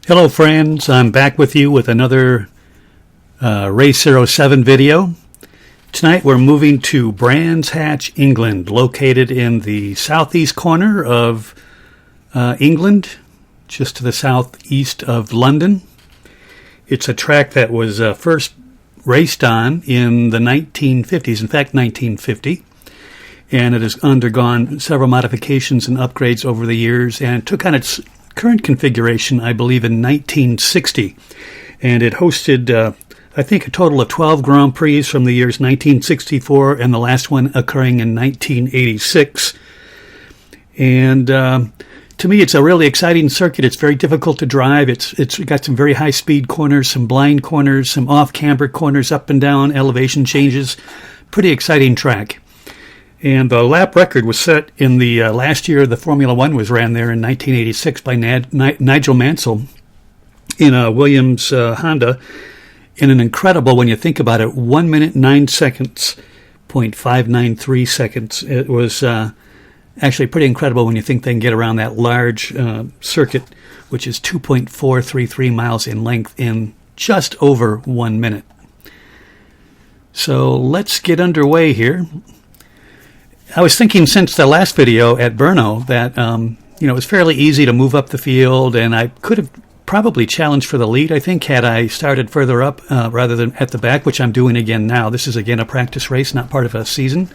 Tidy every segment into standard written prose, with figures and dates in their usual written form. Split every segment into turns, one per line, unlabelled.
Hello friends, I'm back with you with another Race07 video. Tonight we're moving to Brands Hatch, England, located in the southeast corner of England, just to the southeast of London. It's a track that was first raced on in the 1950s, in fact 1950, and it has undergone several modifications and upgrades over the years and took on its current configuration, I believe, in 1960. And it hosted, I think, a total of 12 Grand Prix from the years 1964 and the last one occurring in 1986. And to me, it's a really exciting circuit. It's very difficult to drive. It's got some very high-speed corners, some blind corners, some off-camber corners, up and down elevation changes. Pretty exciting track. And the lap record was set in the last year the Formula One was ran there in 1986 by Nigel Mansell in a Williams Honda in an incredible, when you think about it, 1 minute 9 seconds, 0.593 seconds. It was actually pretty incredible when you think they can get around that large circuit, which is 2.433 miles in length in just over 1 minute. So let's get underway here. I was thinking since the last video at Brno that it was fairly easy to move up the field, and I could have probably challenged for the lead, I think, had I started further up rather than at the back, which I'm doing again now. This is, again, a practice race, not part of a season.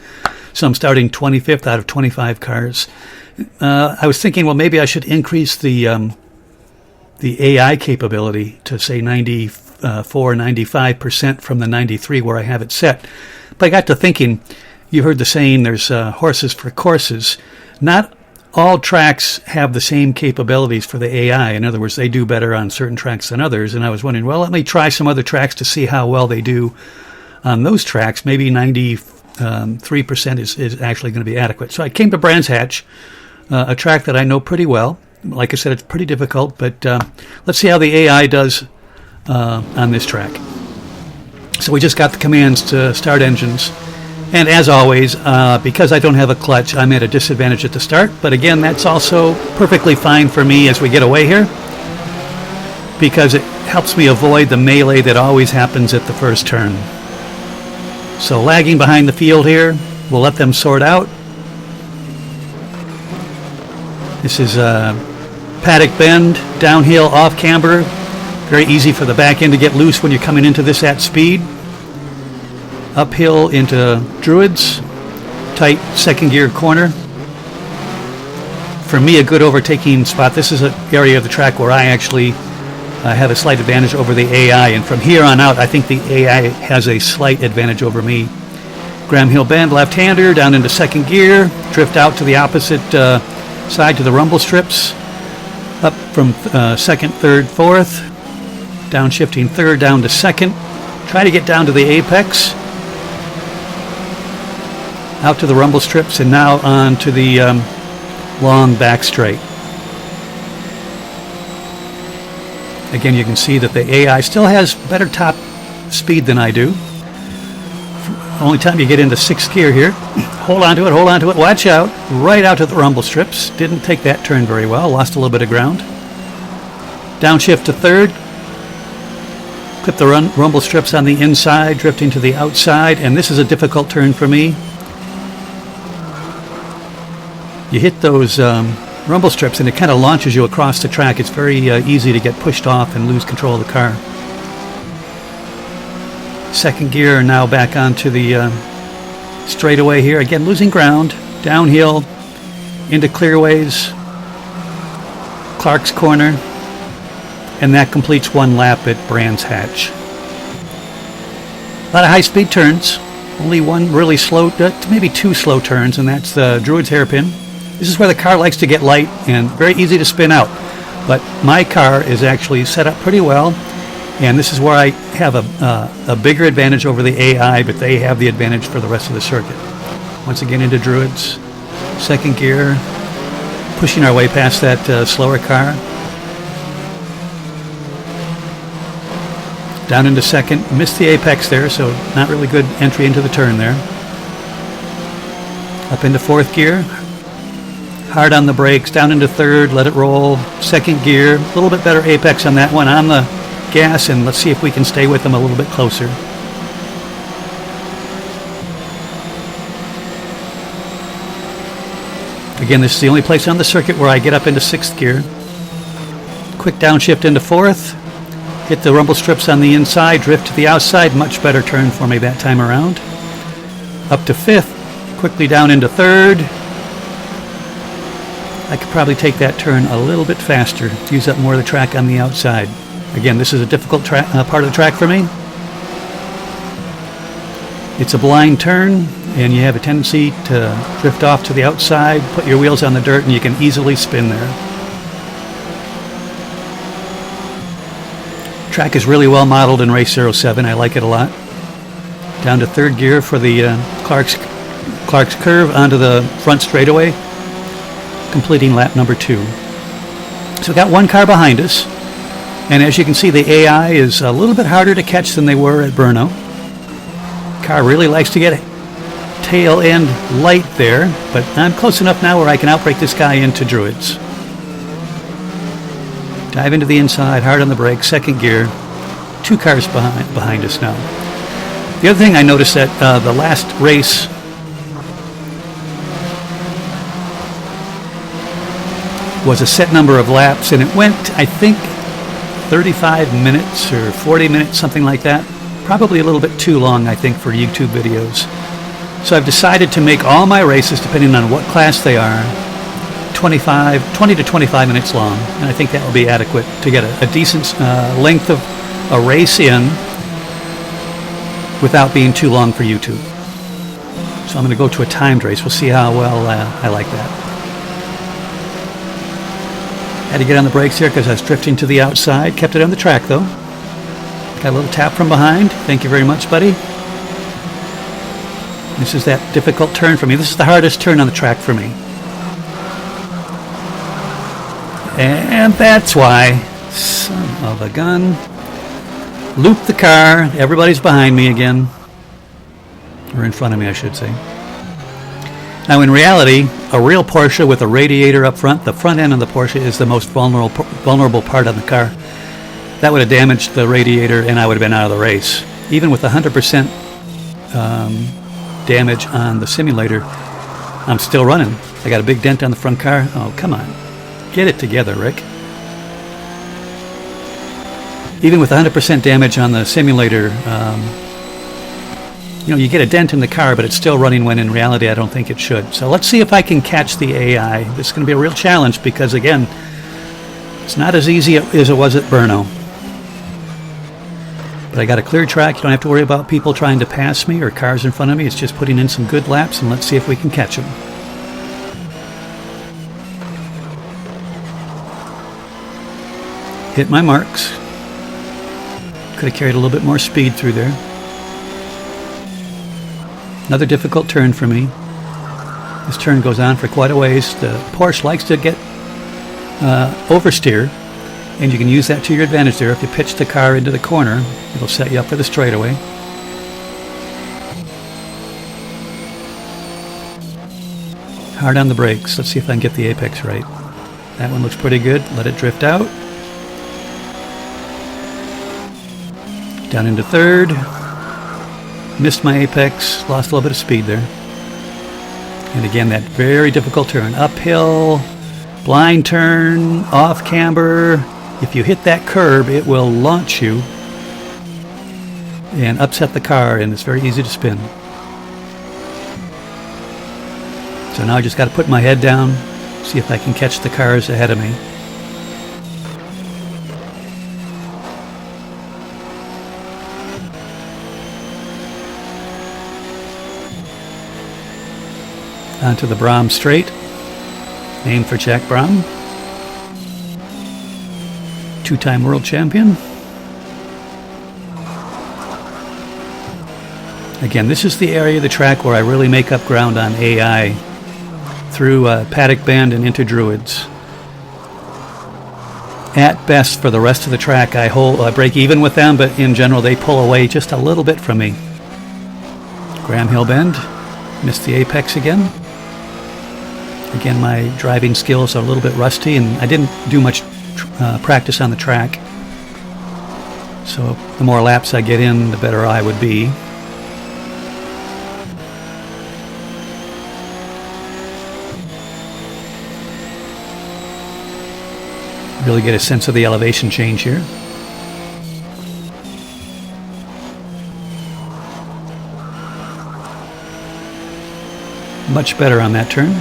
So I'm starting 25th out of 25 cars. I was thinking, well, maybe I should increase the AI capability to, say, 95% from the 93 where I have it set. But I got to thinking, you heard the saying, there's horses for courses. Not all tracks have the same capabilities for the AI. In other words, they do better on certain tracks than others. And I was wondering, well, let me try some other tracks to see how well they do on those tracks. Maybe 93% is actually going to be adequate. So I came to Brands Hatch, a track that I know pretty well. Like I said, it's pretty difficult, but let's see how the AI does on this track. So we just got the commands to start engines. And as always, because I don't have a clutch, I'm at a disadvantage at the start. But again, that's also perfectly fine for me as we get away here, because it helps me avoid the melee that always happens at the first turn. So lagging behind the field here, we'll let them sort out. This is paddock bend, downhill, off camber. Very easy for the back end to get loose when you're coming into this at speed. Uphill into Druids, tight second gear corner. For me, a good overtaking spot. This is an area of the track where I actually have a slight advantage over the AI, and from here on out, I think the AI has a slight advantage over me. Graham Hill bend, left-hander, down into second gear, drift out to the opposite side to the rumble strips, up from second, third, fourth, downshifting third, down to second. Try to get down to the apex. Out to the rumble strips, and now on to the long back straight. Again, you can see that the AI still has better top speed than I do. Only time you get into sixth gear here. Hold on to it, watch out. Right out to the rumble strips. Didn't take that turn very well, lost a little bit of ground. Downshift to third. Clip the rumble strips on the inside, drifting to the outside, and this is a difficult turn for me. You hit those rumble strips and it kind of launches you across the track. It's very easy to get pushed off and lose control of the car. Second gear, now back onto the straightaway here. Again, losing ground. Downhill into clearways. Clark's Corner. And that completes one lap at Brands Hatch. A lot of high-speed turns. Only one really slow, maybe two slow turns, and that's the Druid's Hairpin. This is where the car likes to get light and very easy to spin out. But my car is actually set up pretty well, and this is where I have a bigger advantage over the AI, but they have the advantage for the rest of the circuit. Once again into Druids, second gear, pushing our way past that slower car. Down into second, missed the apex there, so not really good entry into the turn there. Up into fourth gear. Hard on the brakes, down into third, let it roll. Second gear, a little bit better apex on that one. On the gas, and let's see if we can stay with them a little bit closer. Again, this is the only place on the circuit where I get up into sixth gear. Quick downshift into fourth. Hit the rumble strips on the inside, drift to the outside. Much better turn for me that time around. Up to fifth. Quickly down into third. I could probably take that turn a little bit faster. Use up more of the track on the outside. Again, this is a difficult part of the track for me. It's a blind turn, and you have a tendency to drift off to the outside, put your wheels on the dirt, and you can easily spin there. Track is really well modeled in Race07. I like it a lot. Down to third gear for the Clark's curve onto the front straightaway, completing lap number 2. So we got one car behind us, and as you can see, the AI is a little bit harder to catch than they were at Brno. Car really likes to get tail end light there, but I'm close enough now where I can outbrake this guy into Druids. Dive into the inside, hard on the brakes, second gear. 2 cars behind us now. The other thing I noticed at the last race was a set number of laps, and it went, I think, 35 minutes or 40 minutes, something like that. Probably a little bit too long, I think, for YouTube videos. So I've decided to make all my races, depending on what class they are, 20 to 25 minutes long. And I think that will be adequate to get a decent length of a race in without being too long for YouTube. So I'm going to go to a timed race. We'll see how well I like that. Had to get on the brakes here because I was drifting to the outside. Kept it on the track, though. Got a little tap from behind. Thank you very much, buddy. This is that difficult turn for me. This is the hardest turn on the track for me. And that's why, son of a gun, loop the car. Everybody's behind me again. Or in front of me, I should say. Now, in reality, a real Porsche with a radiator up front, the front end of the Porsche is the most vulnerable part of the car. That would have damaged the radiator, and I would have been out of the race. Even with 100% damage on the simulator, I'm still running. I got a big dent on the front car. Oh, come on. Get it together, Rick. Even with 100% damage on the simulator, you get a dent in the car, but it's still running when in reality I don't think it should. So let's see if I can catch the AI. This is going to be a real challenge because, again, it's not as easy as it was at Brno. But I got a clear track. You don't have to worry about people trying to pass me or cars in front of me. It's just putting in some good laps, and let's see if we can catch them. Hit my marks. Could have carried a little bit more speed through there. Another difficult turn for me. This turn goes on for quite a ways. The Porsche likes to get oversteer, and you can use that to your advantage there. If you pitch the car into the corner, it'll set you up for the straightaway. Hard on the brakes. Let's see if I can get the apex right. That one looks pretty good. Let it drift out. Down into third. Missed my apex. Lost a little bit of speed there. And again, that very difficult turn. Uphill, blind turn, off camber. If you hit that curb, it will launch you and upset the car, and it's very easy to spin. So now I just got to put my head down, see if I can catch the cars ahead of me. Onto the Brno straight, named for Jack Brno, two-time world champion. Again, this is the area of the track where I really make up ground on AI through Paddock Bend and into Druids. At best, for the rest of the track, I break even with them, but in general, they pull away just a little bit from me. Graham Hill Bend, missed the apex again. Again, my driving skills are a little bit rusty, and I didn't do much practice on the track. So the more laps I get in, the better I would be. Really get a sense of the elevation change here. Much better on that turn.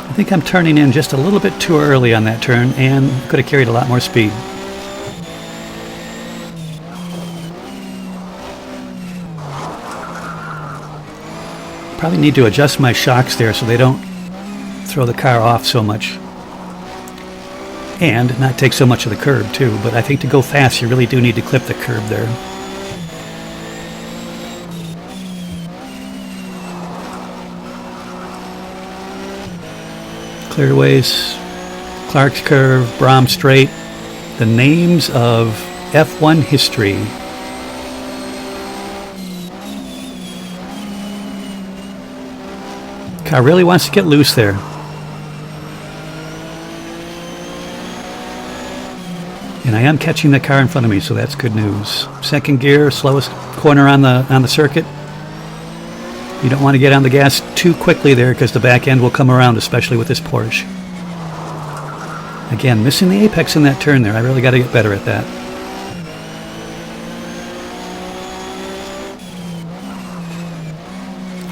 I think I'm turning in just a little bit too early on that turn and could have carried a lot more speed. Probably need to adjust my shocks there so they don't throw the car off so much. And not take so much of the curb too, but I think to go fast you really do need to clip the curb there. Clearways, Clark's Curve, Brom Straight, the names of F1 history. Car really wants to get loose there. And I am catching the car in front of me, so that's good news. Second gear, slowest corner on the circuit. You don't want to get on the gas too quickly there because the back end will come around, especially with this Porsche. Again, missing the apex in that turn there. I really got to get better at that.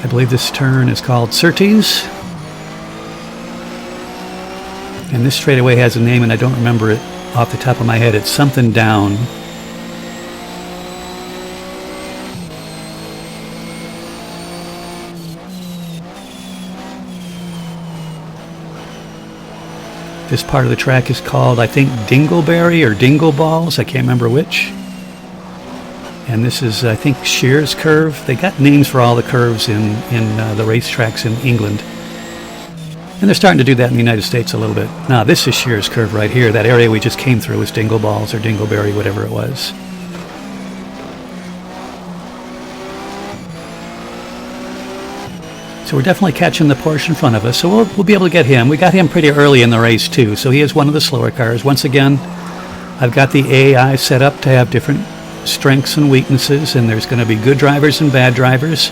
I believe this turn is called Surtees. And this straightaway has a name and I don't remember it off the top of my head. It's something down. This part of the track is called, I think, Dingleberry or Dingleballs. I can't remember which. And this is, I think, Shears Curve. They got names for all the curves in the racetracks in England. And they're starting to do that in the United States a little bit. Now, this is Shears Curve right here. That area we just came through is Dingleballs or Dingleberry, whatever it was. So we're definitely catching the Porsche in front of us. So we'll be able to get him. We got him pretty early in the race, too. So he is one of the slower cars. Once again, I've got the AI set up to have different strengths and weaknesses, and there's going to be good drivers and bad drivers.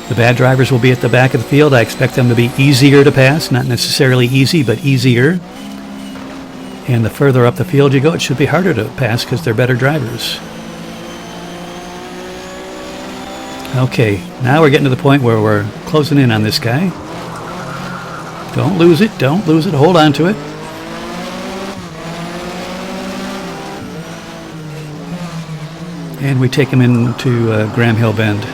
The bad drivers will be at the back of the field. I expect them to be easier to pass, not necessarily easy, but easier. And the further up the field you go, it should be harder to pass because they're better drivers. Okay, now we're getting to the point where we're closing in on this guy. Don't lose it, don't lose it, hold on to it. And we take him into Graham Hill Bend.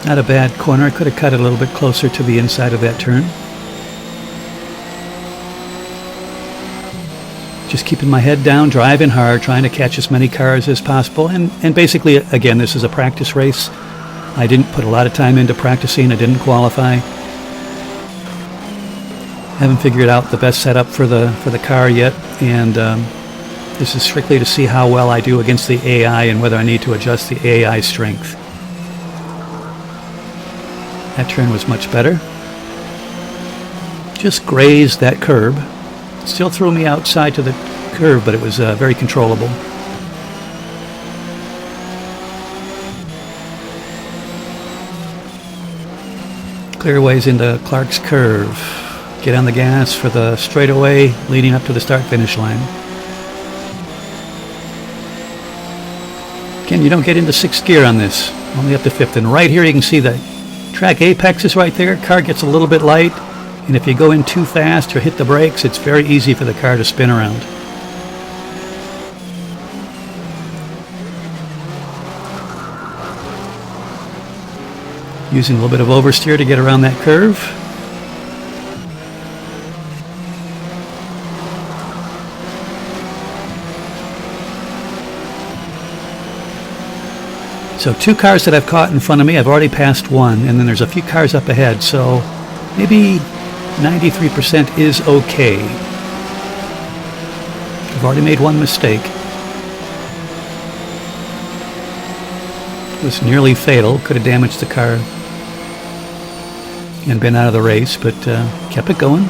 Not a bad corner. I could have cut it a little bit closer to the inside of that turn. Just keeping my head down, driving hard, trying to catch as many cars as possible. And basically, again, this is a practice race. I didn't put a lot of time into practicing. I didn't qualify. Haven't figured out the best setup for the car yet. And this is strictly to see how well I do against the AI and whether I need to adjust the AI strength. That turn was much better. Just grazed that curb. Still threw me outside to the curve, but it was very controllable. Clearways into Clark's Curve. Get on the gas for the straightaway leading up to the start-finish line. Again, you don't get into sixth gear on this. Only up to fifth. And right here you can see the track apex is right there. Car gets a little bit light. And if you go in too fast or hit the brakes, it's very easy for the car to spin around. Using a little bit of oversteer to get around that curve. So 2 cars that I've caught in front of me, I've already passed one, and then there's a few cars up ahead. So maybe 93% is okay. I've already made one mistake. It was nearly fatal. Could have damaged the car and been out of the race, but kept it going.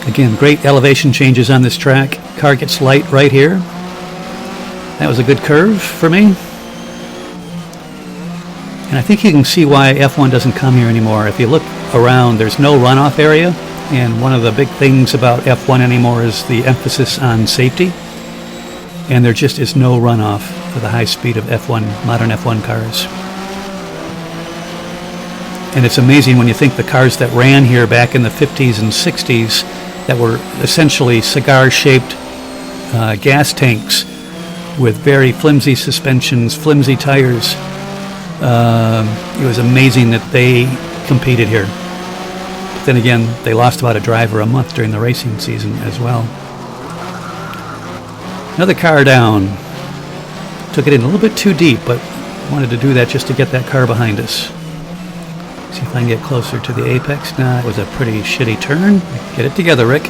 Again, great elevation changes on this track. Car gets light right here. That was a good curve for me. And I think you can see why F1 doesn't come here anymore. If you look around, there's no runoff area. And one of the big things about F1 anymore is the emphasis on safety. And there just is no runoff for the high speed of F1, modern F1 cars. And it's amazing when you think the cars that ran here back in the 50s and 60s that were essentially cigar-shaped gas tanks with very flimsy suspensions, flimsy tires. It was amazing that they competed here. But then again, they lost about a driver a month during the racing season as well. Another car down. Took it in a little bit too deep, but wanted to do that just to get that car behind us. See if I can get closer to the apex. Nah, it was a pretty shitty turn. Get it together, Rick.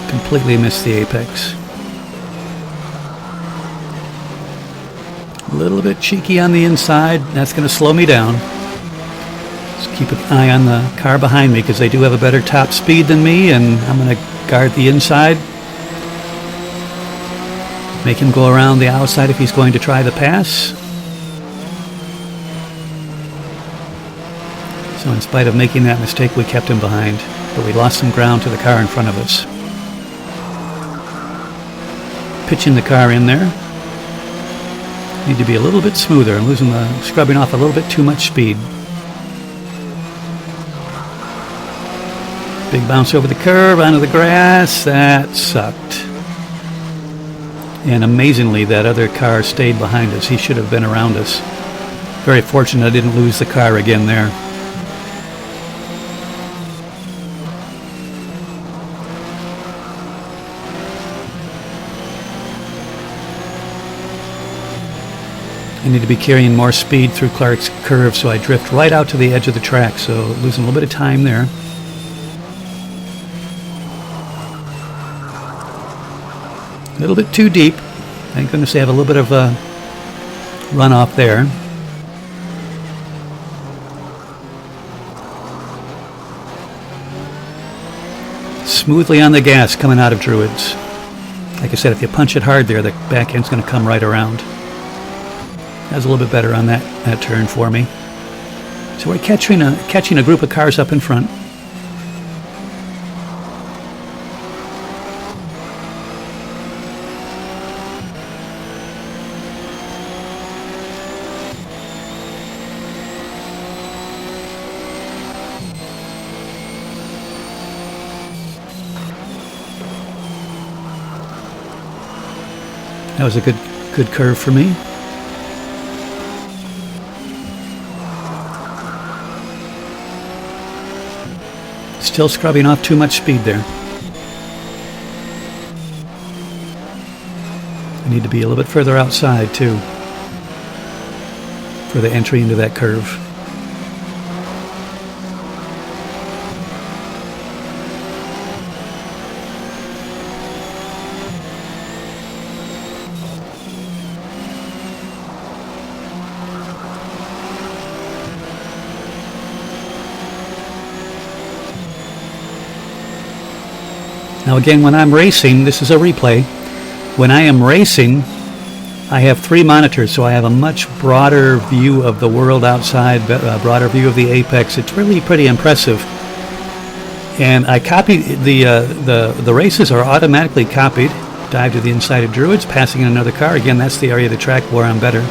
Completely missed the apex. A little bit cheeky on the inside. That's going to slow me down. Just keep an eye on the car behind me because they do have a better top speed than me, and I'm going to guard the inside. Make him go around the outside if he's going to try the pass. So in spite of making that mistake, we kept him behind, but we lost some ground to the car in front of us. Pitching the car in there. Need to be a little bit smoother. I'm scrubbing off a little bit too much speed. Big bounce over the curb, onto the grass. That sucked. And amazingly, that other car stayed behind us. He should have been around us. Very fortunate I didn't lose the car again there. I need to be carrying more speed through Clark's curve, so I drift right out to the edge of the track, so losing a little bit of time there. A little bit too deep. Thank goodness they have a little bit of a runoff there. Smoothly on the gas coming out of Druids. Like I said, if you punch it hard there, the back end's going to come right around. That was a little bit better on that turn for me. So we're catching a group of cars up in front. That was a good curve for me. Still scrubbing off too much speed there. I need to be a little bit further outside too for the entry into that curve. Now again, when I'm racing, this is a replay. When I am racing, I have 3 monitors, so I have a much broader view of the world outside, a broader view of the apex. It's really pretty impressive. And I copy the races are automatically copied. Dive to the inside of Druids, passing in another car. Again, that's the area of the track where I'm better.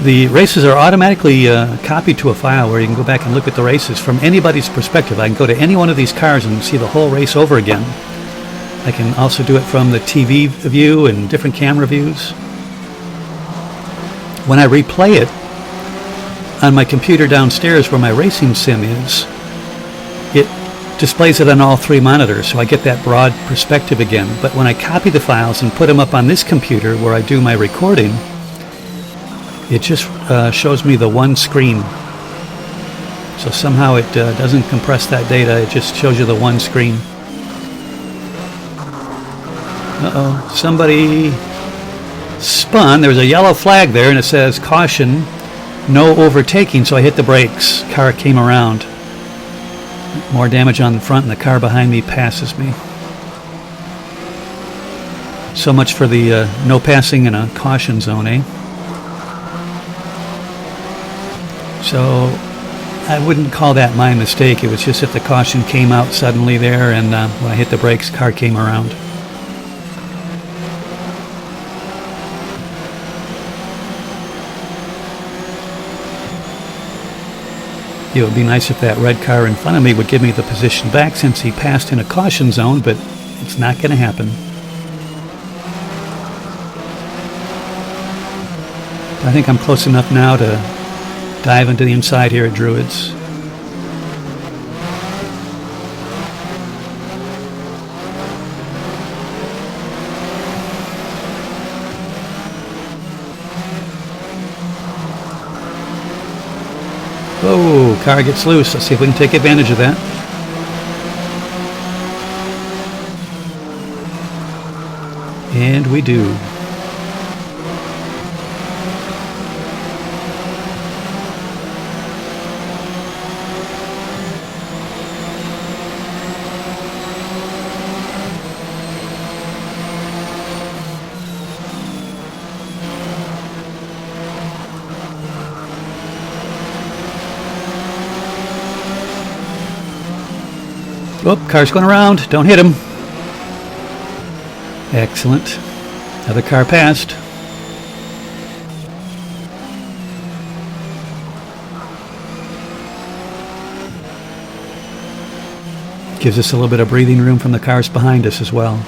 The races are automatically copied to a file where you can go back and look at the races from anybody's perspective. I can go to any one of these cars and see the whole race over again. I can also do it from the TV view and different camera views. When I replay it on my computer downstairs where my racing sim is, it displays it on all three monitors, so I get that broad perspective again. But when I copy the files and put them up on this computer where I do my recording, it just shows me the one screen. So somehow it doesn't compress that data, it just shows you the one screen. Uh-oh, somebody spun. There's a yellow flag there and it says, caution, no overtaking, so I hit the brakes. Car came around. More damage on the front and the car behind me passes me. So much for the no passing in a caution zone, eh? So I wouldn't call that my mistake. It was just that the caution came out suddenly there, and when I hit the brakes, car came around. It would be nice if that red car in front of me would give me the position back since he passed in a caution zone, but it's not going to happen. I think I'm close enough now to dive into the inside here at Druids. Whoa, car gets loose. Let's see if we can take advantage of that. And we do. Oh, car's going around. Don't hit him. Excellent. Another car passed. Gives us a little bit of breathing room from the cars behind us as well.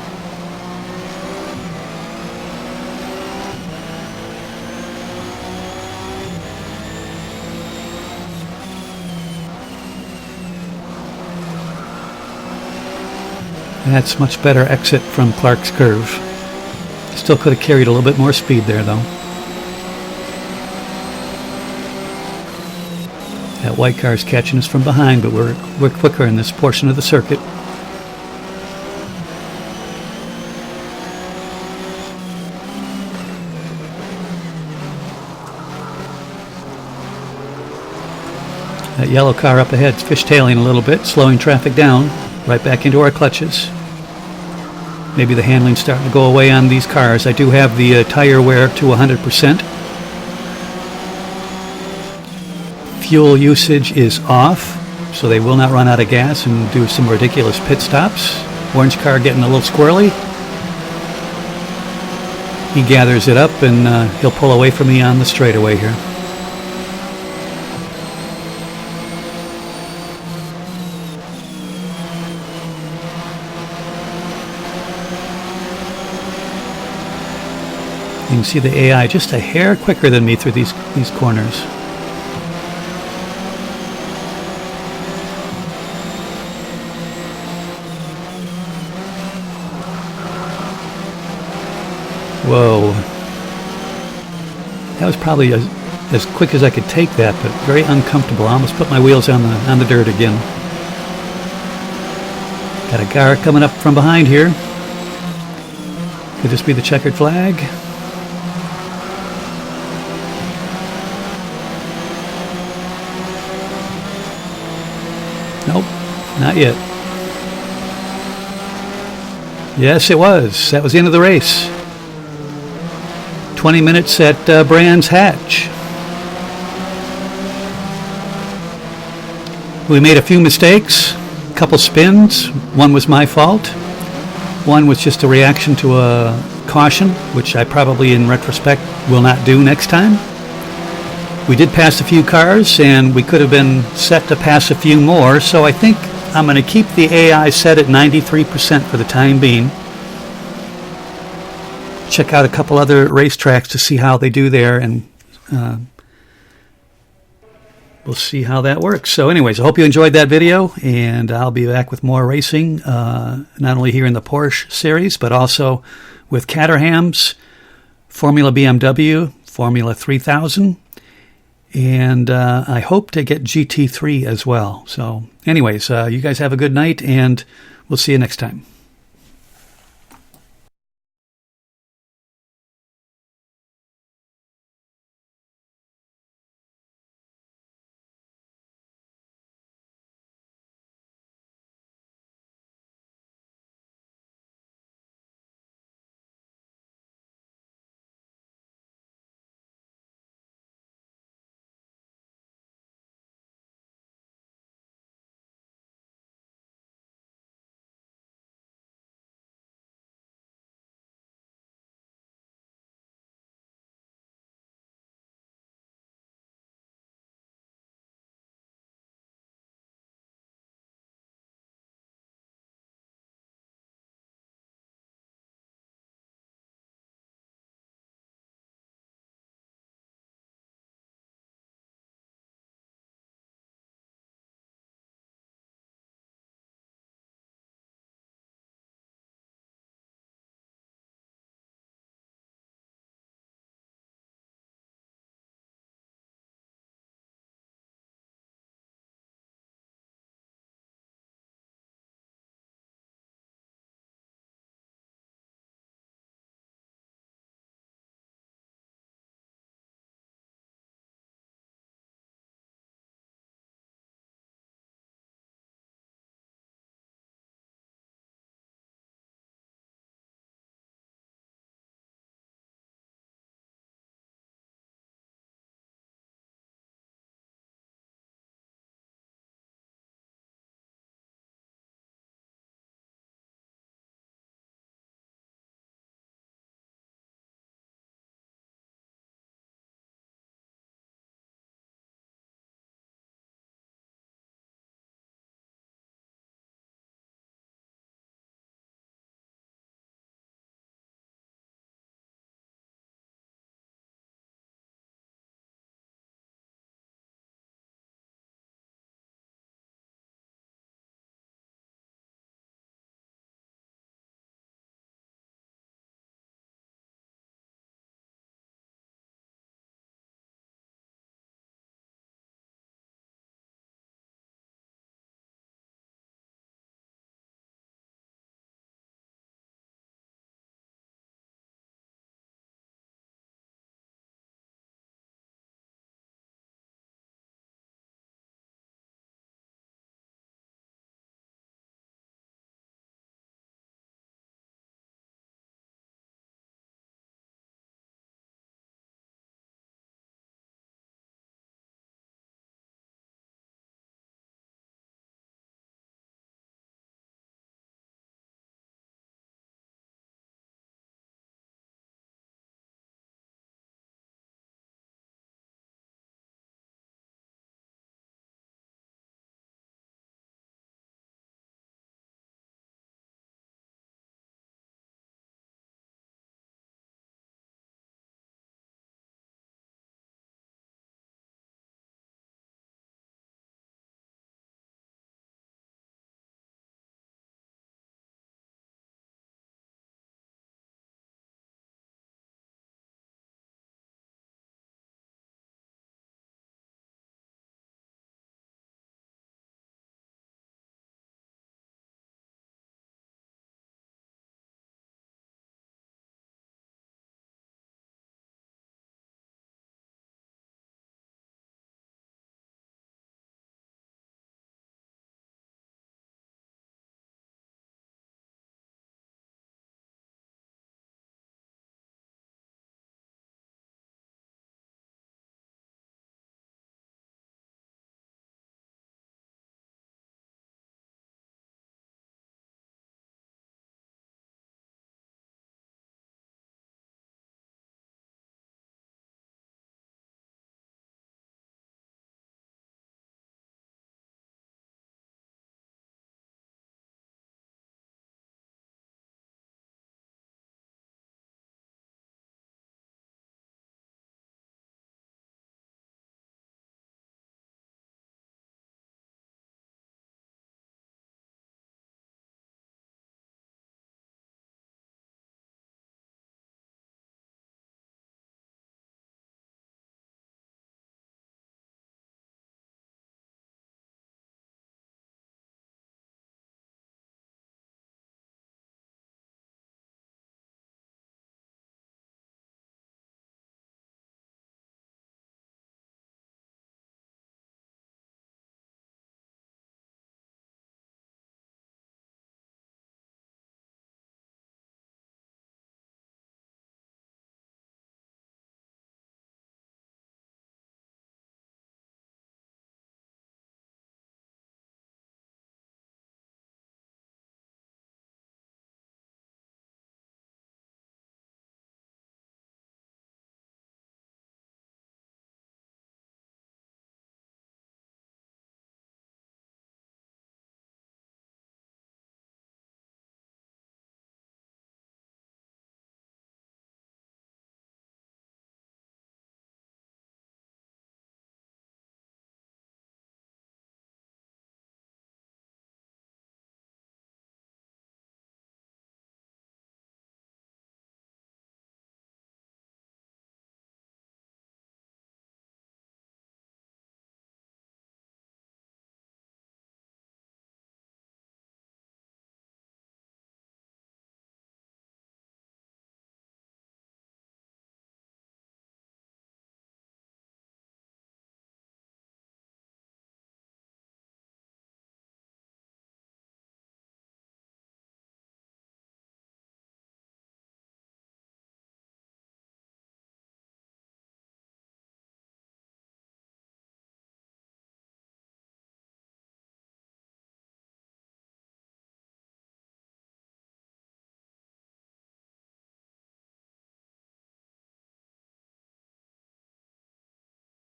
That's much better exit from Clark's Curve. Still could have carried a little bit more speed there, though. That white car's catching us from behind, but we're quicker in this portion of the circuit. That yellow car up ahead is fishtailing a little bit, slowing traffic down. Right back into our clutches. Maybe the handling's starting to go away on these cars. I do have the tire wear to 100%. Fuel usage is off, so they will not run out of gas and do some ridiculous pit stops. Orange car getting a little squirrely. He gathers it up and he'll pull away from me on the straightaway here. You can see the AI just a hair quicker than me through these corners. Whoa. That was probably as quick as I could take that, but very uncomfortable. I almost put my wheels on the dirt again. Got a car coming up from behind here. Could this be the checkered flag? Nope, not yet. Yes, it was. That was the end of the race. 20 minutes at Brands Hatch. We made a few mistakes, a couple spins. One was my fault. One was just a reaction to a caution, which I probably in retrospect will not do next time. We did pass a few cars, and we could have been set to pass a few more, so I think I'm going to keep the AI set at 93% for the time being. Check out a couple other racetracks to see how they do there, and we'll see how that works. So anyways, I hope you enjoyed that video, and I'll be back with more racing, not only here in the Porsche series, but also with Caterham's, Formula BMW, Formula 3000, and I hope to get GT3 as well. So anyways, you guys have a good night, and we'll see you next time.